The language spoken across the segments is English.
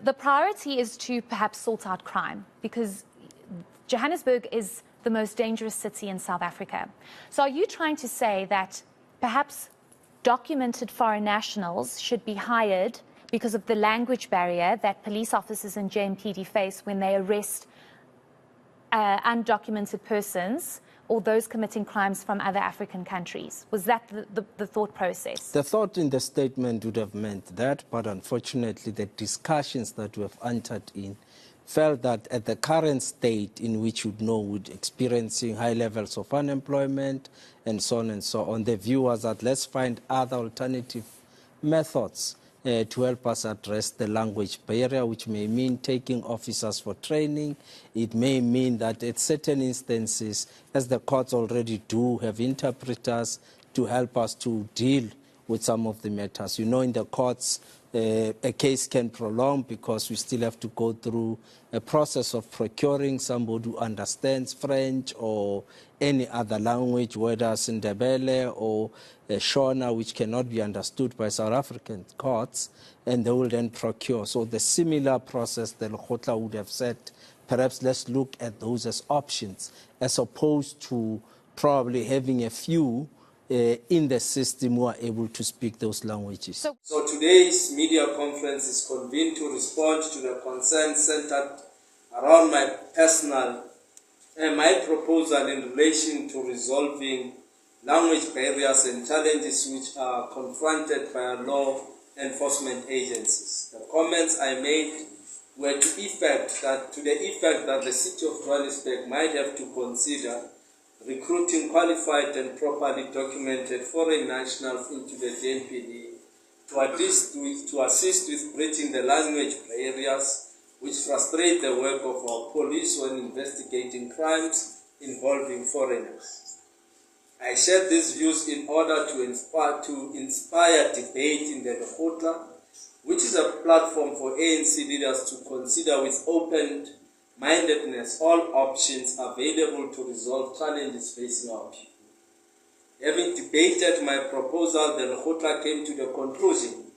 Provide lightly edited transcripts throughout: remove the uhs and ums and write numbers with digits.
the priority is to perhaps sort out crime, because Johannesburg is the most dangerous city in South Africa. So are you trying to say that perhaps documented foreign nationals should be hired because of the language barrier that police officers in JMPD face when they arrest undocumented persons or those committing crimes from other African countries? Was that the thought process? The thought in the statement would have meant that, but unfortunately the discussions that we have entered in felt that at the current state in which you'd know we're experiencing high levels of unemployment and so on and so on, the view was that let's find other alternative methods to help us address the language barrier, which may mean taking officers for training. It may mean that at certain instances, as the courts already do, have interpreters to help us to deal with some of the matters. You know, in the courts, a case can prolong because we still have to go through a process of procuring somebody who understands French or any other language, whether Ndebele or Shona, which cannot be understood by South African courts, and they will then procure. So the similar process that Lekgotla would have said, perhaps let's look at those as options, as opposed to probably having a few in the system who are able to speak those languages. So today's media conference is convened to respond to the concerns centered around my personal and my proposal in relation to resolving language barriers and challenges which are confronted by our law enforcement agencies. The comments I made were to the effect that the city of Johannesburg might have to consider recruiting qualified and properly documented foreign nationals into the JMPD to assist with bridging the language barriers which frustrate the work of our police when investigating crimes involving foreigners. I shared these views in order to inspire debate in the Lekgotla, which is a platform for ANC leaders to consider with open-mindedness all options available to resolve challenges facing our people. Having debated my proposal, the Lekgotla came to the conclusion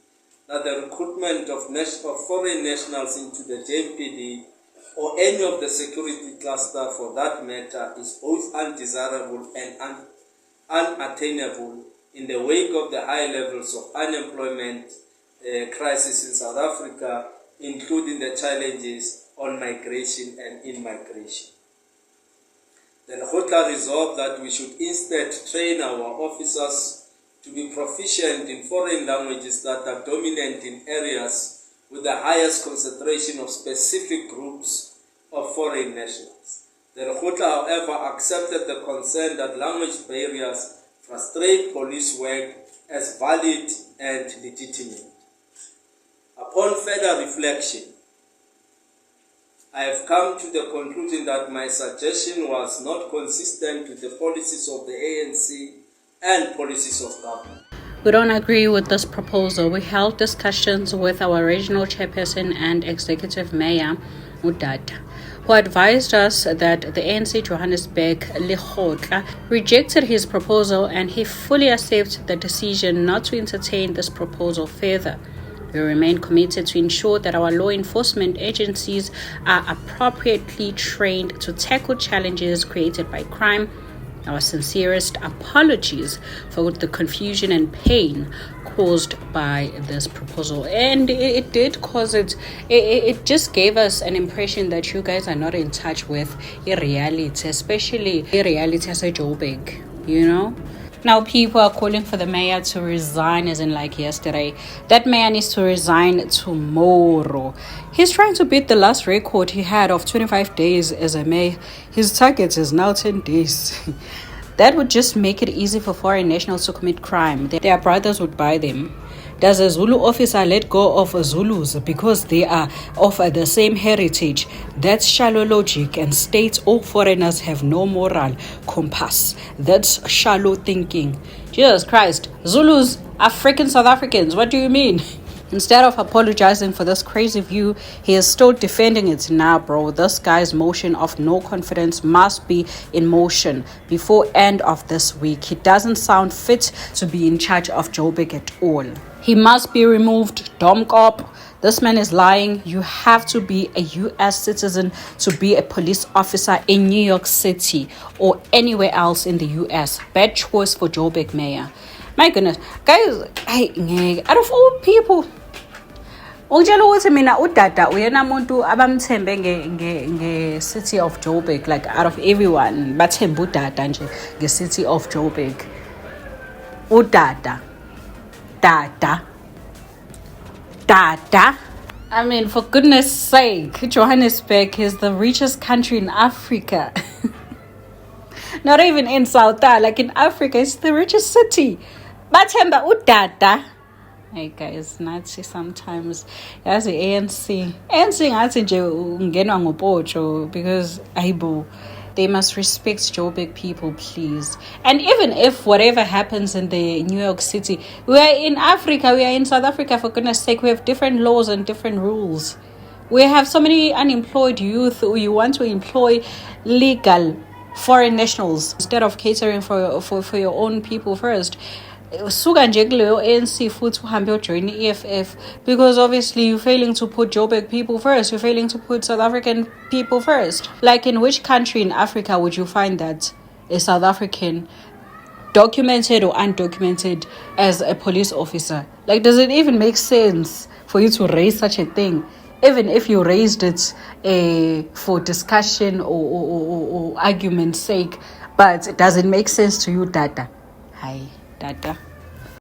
that the recruitment of foreign nationals into the JMPD or any of the security cluster for that matter is both undesirable and unattainable in the wake of the high levels of unemployment crisis in South Africa, including the challenges on migration and immigration. The Lekgotla resolved that we should instead train our officers to be proficient in foreign languages that are dominant in areas with the highest concentration of specific groups of foreign nationals. The Lekgotla, however, accepted the concern that language barriers frustrate police work as valid and legitimate. Upon further reflection, I have come to the conclusion that my suggestion was not consistent with the policies of the ANC and policies of government. We don't agree with this proposal. We held discussions with our regional chairperson and executive mayor, Udata, who advised us that the ANC Johannesburg Lekgotla rejected his proposal and he fully accepts the decision not to entertain this proposal further. We remain committed to ensure that our law enforcement agencies are appropriately trained to tackle challenges created by crime. Our sincerest apologies for the confusion and pain caused by this proposal. And it did cause it just gave us an impression that you guys are not in touch with reality, especially reality as a Joburg, you know? Now people are calling for the mayor to resign, as in like yesterday. That mayor needs to resign tomorrow. He's trying to beat the last record he had of 25 days as a mayor. His target is now 10 days. That would just make it easy for foreign nationals to commit crime. Their brothers would buy them. Does a Zulu officer let go of Zulus because they are of the same heritage? That's shallow logic and states all foreigners have no moral compass. That's shallow thinking. Jesus Christ, Zulus are freaking South Africans. What do you mean? Instead of apologizing for this crazy view, he is still defending it. Nah, bro, this guy's motion of no confidence must be in motion before end of this week. He doesn't sound fit to be in charge of Joburg at all. He must be removed. Domkop. This man is lying. You have to be a US citizen to be a police officer in New York City or anywhere else in the US. Bad choice for Joburg mayor. My goodness. Guys, out of all people, ungitshela ukuthi mina udada uyena muntu abamthembe nge-city of Joburg, like out of everyone bathemba udada nje nge-city of Joburg. Udada. Dada. I mean, for goodness sake, Johannesburg is the richest country in Africa. Not even in South, like in Africa, it's the richest city. Bathemba udada. Hey guys, Nazi sometimes. Yazi ANC ngathi nje ungenwa ngopotsho because ayibo. They must respect Joburg people, please. And even if whatever happens in the New York City, we are in Africa, we are in South Africa, for goodness sake, we have different laws and different rules. We have so many unemployed youth who you want to employ legal foreign nationals instead of catering for your own people first. Suka nje kuleyo ANC futhi uhambe ujoin EFF because obviously you're failing to put Joburg people first. You're failing to put South African people first. Like, in which country in Africa would you find that a South African, documented or undocumented, as a police officer? Like, does it even make sense for you to raise such a thing? Even if you raised it for discussion or argument's sake, but does it make sense to you, Dada? Hi, Dada.